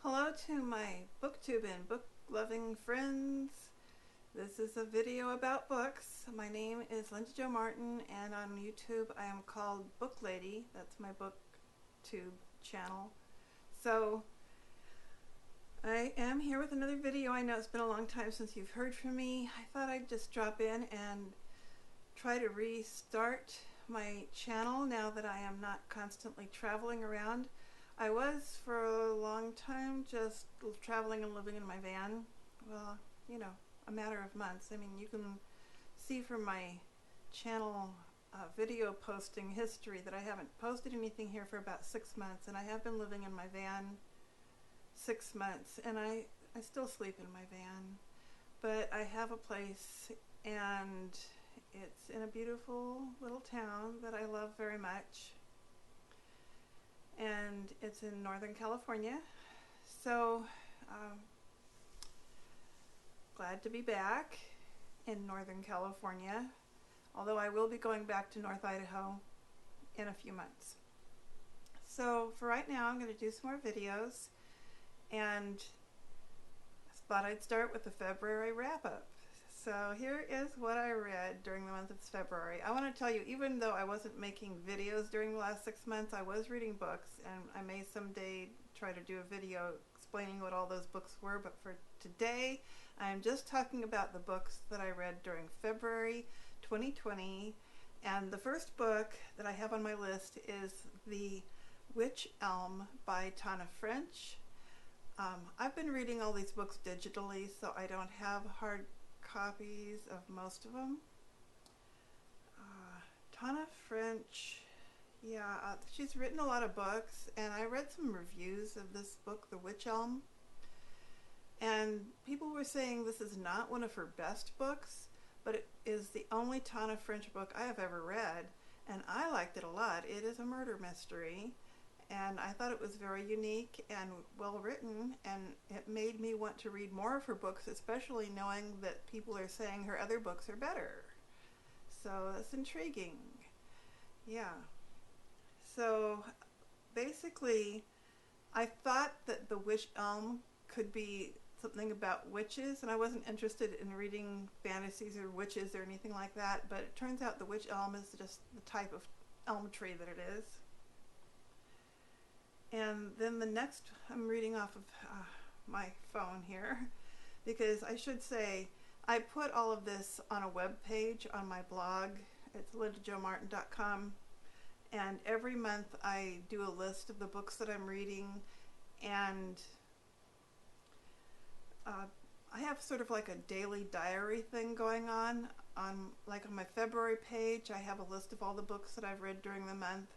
Hello to my booktube and book-loving friends. This is a video about books. My name is Linda Jo Martin, and on YouTube I am called Book Lady. That's my booktube channel. So I am here with another video. I know it's been a long time since you've heard from me. I thought I'd just drop in and try to restart my channel now that I am not constantly traveling around. I was for a long time just traveling and living in my van. Well, you know, a matter of months. I mean, you can see from my channel video posting history that I haven't posted anything here for about 6 months, and I have been living in my van 6 months, and I still sleep in my van. But I have a place, and it's in a beautiful little town that I love very much. And it's in Northern California, so glad to be back in Northern California, although I will be going back to North Idaho in a few months. So for right now I'm going to do some more videos, and I thought I'd start with the February wrap-up. So here is what I read during the month of February. I want to tell you, even though I wasn't making videos during the last 6 months, I was reading books, and I may someday try to do a video explaining what all those books were, but for today I am just talking about the books that I read during February 2020. And the first book that I have on my list is The Wych Elm by Tana French. I've been reading all these books digitally, so I don't have hard copies of most of them. Tana French, yeah, she's written a lot of books, and I read some reviews of this book, The Wych Elm, and people were saying this is not one of her best books, but it is the only Tana French book I have ever read, and I liked it a lot. It is a murder mystery, and I thought it was very unique and well written, and it made me want to read more of her books, especially knowing that people are saying her other books are better. So that's intriguing. Yeah. So basically I thought that The Wych Elm could be something about witches, and I wasn't interested in reading fantasies or witches or anything like that, but it turns out The Wych Elm is just the type of elm tree that it is. And then the next, I'm reading off of my phone here, because I should say I put all of this on a web page on my blog. It's lindajomartin.com, and every month I do a list of the books that I'm reading, and I have sort of like a daily diary thing going on. Like on my February page, I have a list of all the books that I've read during the month,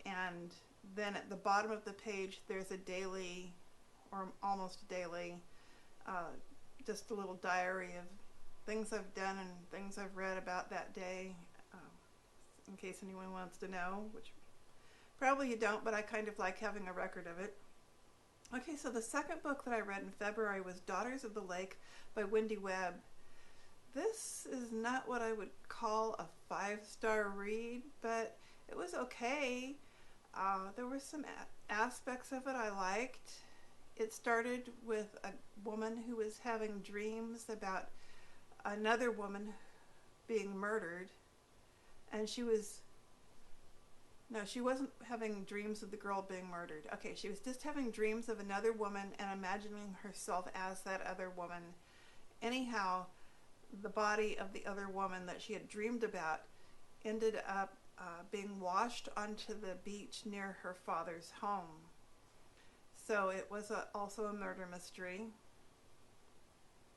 and then at the bottom of the page there's a daily, or almost daily, just a little diary of things I've done and things I've read about that day, in case anyone wants to know, which probably you don't, but I kind of like having a record of it. Okay, so the second book that I read in February was Daughters of the Lake by Wendy Webb. This is not what I would call a 5-star read, but it was okay. There were some aspects of it I liked. It started with a woman who was having dreams about another woman being murdered, and she wasn't having dreams of the girl being murdered. Okay, she was just having dreams of another woman and imagining herself as that other woman. Anyhow, the body of the other woman that she had dreamed about ended up being washed onto the beach near her father's home. So it was also a murder mystery.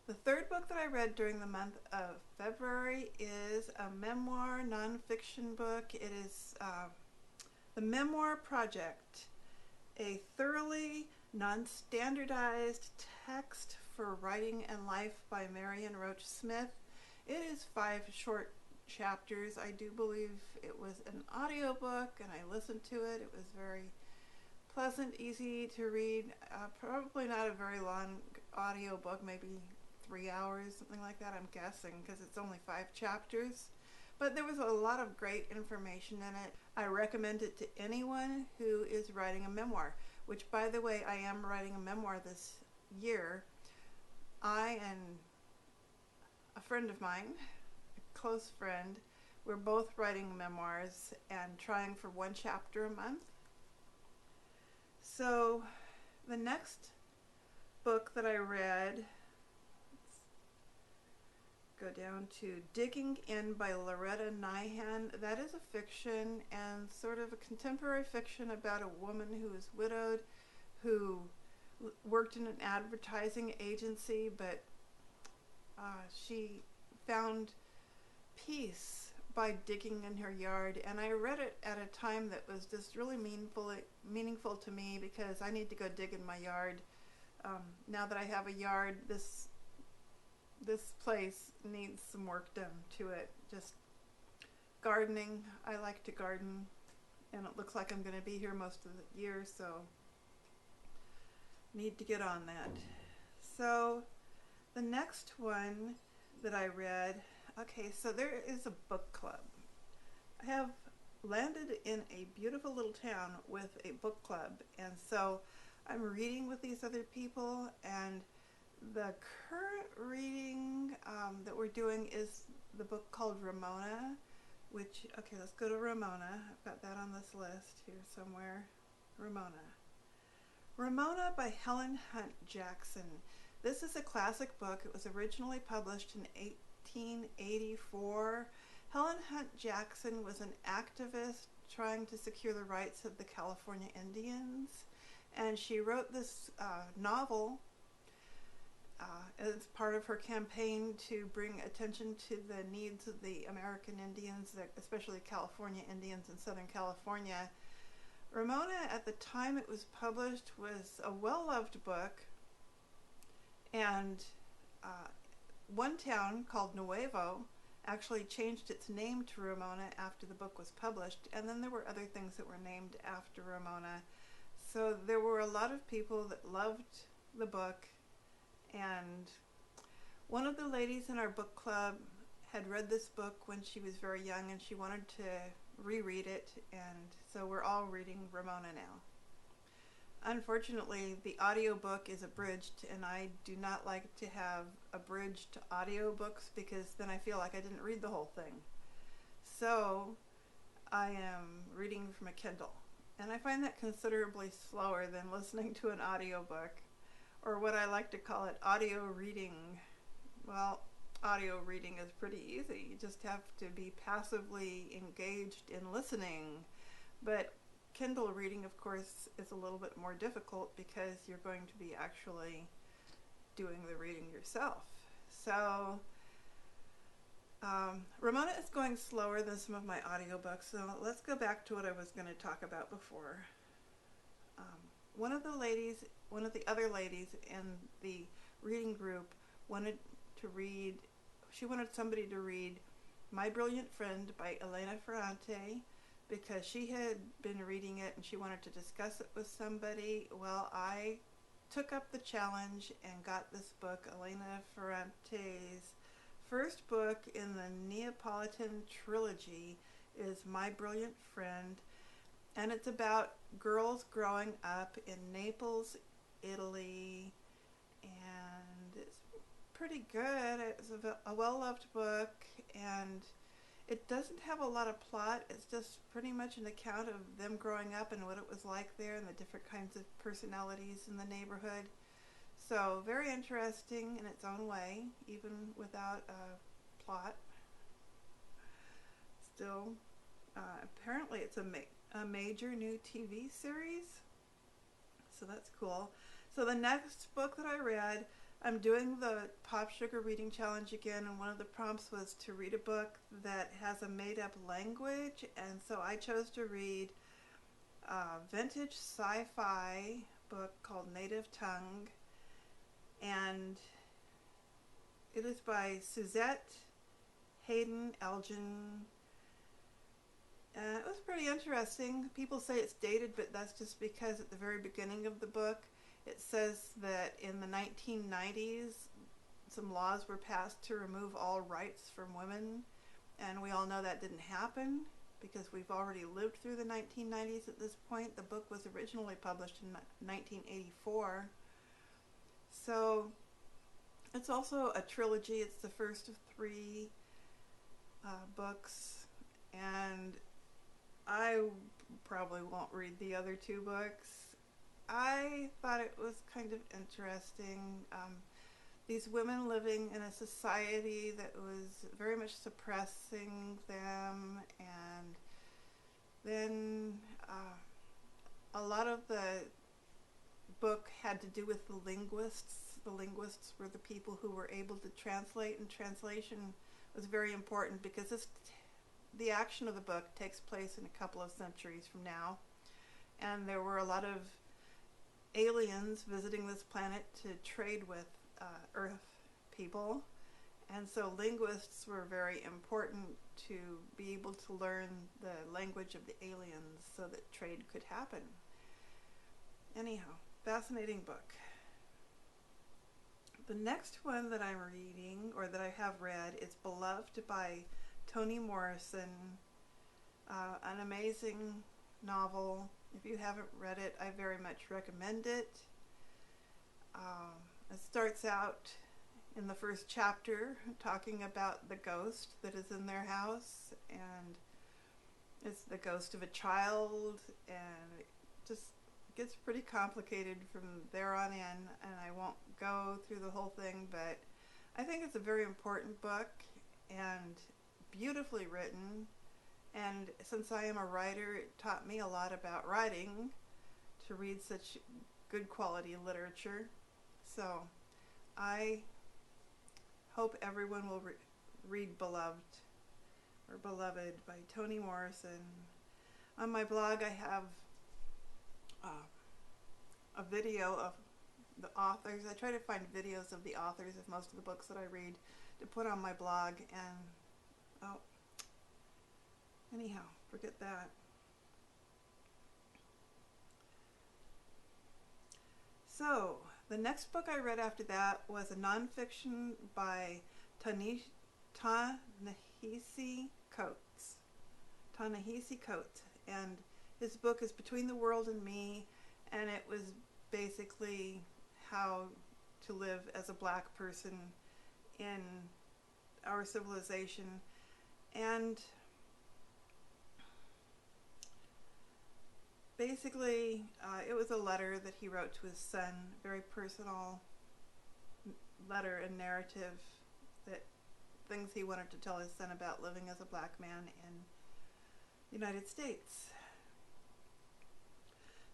The third book that I read during the month of February is a memoir, nonfiction book. It is The Memoir Project, a thoroughly non-standardized text for writing and life by Marion Roach Smith. It is 5 short chapters. I do believe it was an audiobook, and I listened to it. It was very pleasant, easy to read. Probably not a very long audiobook, maybe 3 hours, something like that, I'm guessing, because it's only 5 chapters. But there was a lot of great information in it. I recommend it to anyone who is writing a memoir. which, by the way, I am writing a memoir this year. I and a friend of mine, a close friend, we're both writing memoirs and trying for one chapter a month. So the next book that I read, let's go down to Digging In by Loretta Nyhan. That is a fiction and sort of a contemporary fiction about a woman who is widowed, who worked in an advertising agency, but she found peace by digging in her yard. And I read it at a time that was just really meaningful to me, because I need to go dig in my yard. Now that I have a yard, this place needs some work done to it. Just gardening. I like to garden, and it looks like I'm going to be here most of the year, so need to get on that. So the next one that I read, okay, so there is a book club. I have landed in a beautiful little town with a book club, and so I'm reading with these other people, and the current reading that we're doing is the book called Ramona, which, okay, let's go to Ramona. I've got that on this list here somewhere. Ramona by Helen Hunt Jackson. This is a classic book. It was originally published in 1884. Helen Hunt Jackson was an activist trying to secure the rights of the California Indians, and she wrote this novel as part of her campaign to bring attention to the needs of the American Indians, especially California Indians in Southern California. Ramona, at the time it was published, was a well-loved book, and one town called Nuevo actually changed its name to Ramona after the book was published, and then there were other things that were named after Ramona. So there were a lot of people that loved the book, and one of the ladies in our book club had read this book when she was very young, and she wanted to reread it, and so we're all reading Ramona now. Unfortunately, the audiobook is abridged, and I do not like to have abridged audiobooks, because then I feel like I didn't read the whole thing. So I am reading from a Kindle, and I find that considerably slower than listening to an audiobook, or what I like to call it, audio reading. Well, audio reading is pretty easy. You just have to be passively engaged in listening. But Kindle reading, of course, is a little bit more difficult, because you're going to be actually doing the reading yourself. So Ramona is going slower than some of my audiobooks, so let's go back to what I was going to talk about before. One of the other ladies in the reading group wanted somebody to read My Brilliant Friend by Elena Ferrante, because she had been reading it and she wanted to discuss it with somebody. Well, I took up the challenge and got this book. Elena Ferrante's first book in the Neapolitan trilogy is My Brilliant Friend, and it's about girls growing up in Naples, Italy, and it's pretty good. It's a well-loved book, and it doesn't have a lot of plot. It's just pretty much an account of them growing up and what it was like there, and the different kinds of personalities in the neighborhood. So very interesting in its own way, even without a plot. Still, apparently it's a major new TV series, so that's cool. So the next book that I read, I'm doing the Pop Sugar Reading Challenge again, and one of the prompts was to read a book that has a made-up language, and so I chose to read a vintage sci-fi book called Native Tongue, and it is by Suzette, Hagin, Elgin. It was pretty interesting. People say it's dated, but that's just because at the very beginning of the book it says that in the 1990s some laws were passed to remove all rights from women, and we all know that didn't happen. because we've already lived through the 1990s at this point. The book was originally published in 1984. So it's also a trilogy. It's the first of 3 books, and I probably won't read the other 2 books. I thought it was kind of interesting. These women living in a society that was very much suppressing them, and then a lot of the book had to do with the linguists. The linguists were the people who were able to translate, and translation was very important because the action of the book takes place in a couple of centuries from now, and there were a lot of aliens visiting this planet to trade with Earth people, and so linguists were very important to be able to learn the language of the aliens so that trade could happen. Anyhow, fascinating book. The next one that I'm reading, or that I have read, is Beloved by Toni Morrison. An amazing novel. If you haven't read it, I very much recommend it. It starts out in the first chapter talking about the ghost that is in their house, and it's the ghost of a child, and it just gets pretty complicated from there on in, and I won't go through the whole thing, but I think it's a very important book and beautifully written, and since I am a writer, it taught me a lot about writing, to read such good quality literature. So I hope everyone will read Beloved by Toni Morrison. On my blog I have a video of the authors. I try to find videos of the authors of most of the books that I read to put on my blog, and anyhow, forget that. So the next book I read after that was a nonfiction by Ta-Nehisi Coates. Ta-Nehisi Coates, and his book is Between the World and Me, and it was basically how to live as a black person in our civilization. And basically, it was a letter that he wrote to his son, very personal letter and narrative, that things he wanted to tell his son about living as a black man in the United States.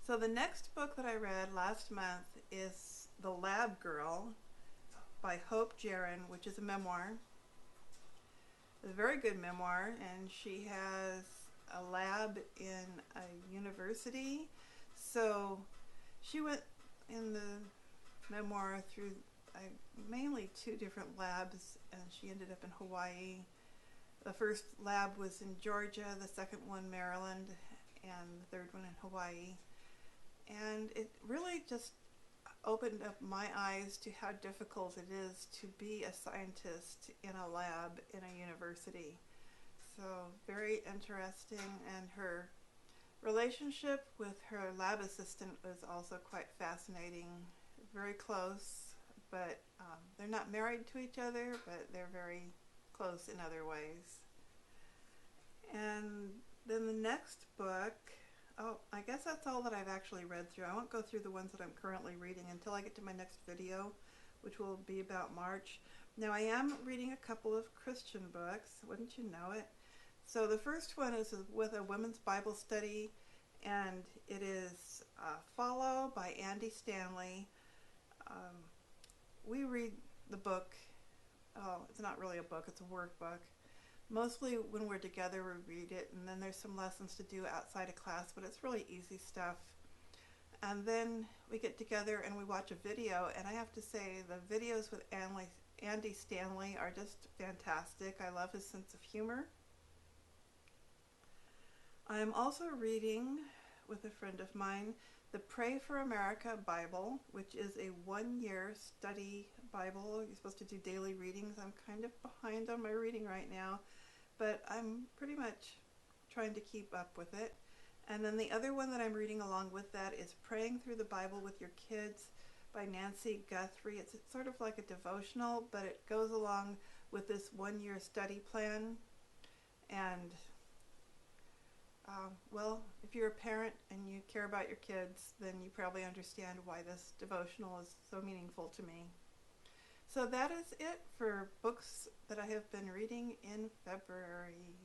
So the next book that I read last month is The Lab Girl by Hope Jaron, which is a memoir. It's a very good memoir, and she has a lab in a university. So she went in the memoir through mainly 2 different labs, and she ended up in Hawaii. The first lab was in Georgia, the second one Maryland, and the third one in Hawaii. And it really just opened up my eyes to how difficult it is to be a scientist in a lab in a university. So very interesting, and her relationship with her lab assistant was also quite fascinating. Very close, but they're not married to each other, but they're very close in other ways. And then the next book, I guess that's all that I've actually read through. I won't go through the ones that I'm currently reading until I get to my next video, which will be about March. Now I am reading a couple of Christian books, wouldn't you know it? So the first one is with a women's Bible study, and it is Follow by Andy Stanley. We read the book, it's not really a book, it's a workbook. Mostly when we're together we read it, and then there's some lessons to do outside of class, but it's really easy stuff. And then we get together and we watch a video, and I have to say the videos with Andy Stanley are just fantastic. I love his sense of humor. I am also reading with a friend of mine the Pray for America Bible, which is a 1-year study Bible. You're supposed to do daily readings. I'm kind of behind on my reading right now, but I'm pretty much trying to keep up with it. And then the other one that I'm reading along with that is Praying Through the Bible with Your Kids by Nancy Guthrie. It's sort of like a devotional, but it goes along with this one-year study plan. And well, if you're a parent and you care about your kids, then you probably understand why this devotional is so meaningful to me. So that is it for books that I have been reading in February.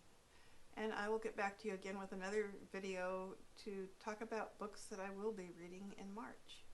And I will get back to you again with another video to talk about books that I will be reading in March.